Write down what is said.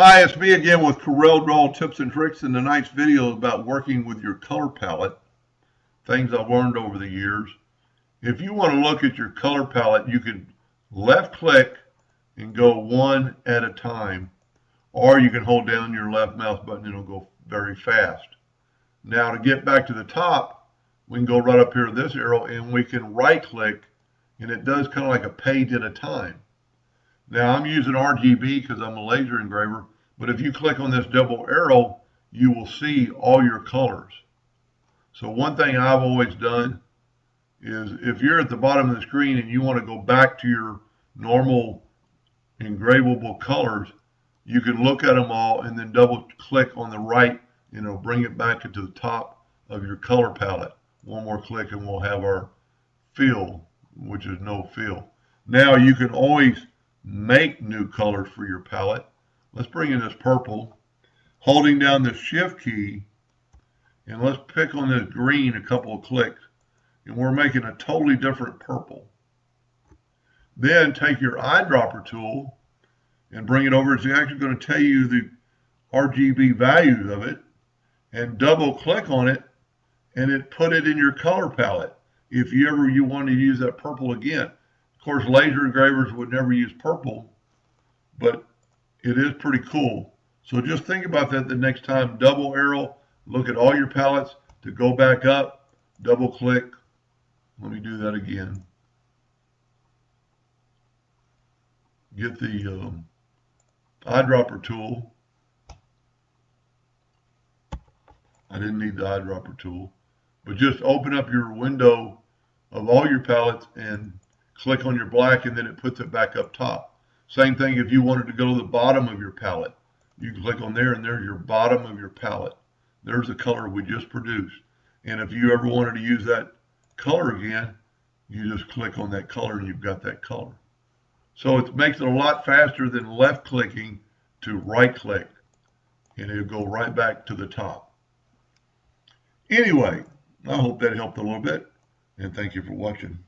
Hi, it's me again with Corel Draw Tips and Tricks, and tonight's video is about working with your color palette, things I've learned over the years. If you want to look at your color palette, you can left click and go one at a time, or you can hold down your left mouse button and it'll go very fast. Now to get back to the top, we can go right up here to this arrow and we can right click, and it does kind of like a page at a time. Now I'm using RGB because I'm a laser engraver, but if you click on this double arrow, you will see all your colors. So one thing I've always done is if you're at the bottom of the screen and you want to go back to your normal engravable colors, you can look at them all and then double click on the right and it'll bring it back into the top of your color palette. One more click and we'll have our fill, which is no fill. Now you can always make new colors for your palette. Let's bring in this purple, holding down the shift key, and let's pick on this green a couple of clicks, and we're making a totally different purple. Then take your eyedropper tool and bring it over. It's actually going to tell you the RGB values of it, and double click on it, and it put it in your color palette if you want to use that purple again. Of course, laser engravers would never use purple, but it is pretty cool. So just think about that the next time. Double arrow, look at all your palettes. To go back up, double click. Let me do that again. Get the eyedropper tool. I didn't need the eyedropper tool, but just open up your window of all your palettes and click on your black, and then it puts it back up top. Same thing if you wanted to go to the bottom of your palette. You can click on there, and there's your bottom of your palette. There's the color we just produced. And if you ever wanted to use that color again, you just click on that color and you've got that color. So it makes it a lot faster than left clicking to right click, and it'll go right back to the top. Anyway, I hope that helped a little bit, and thank you for watching.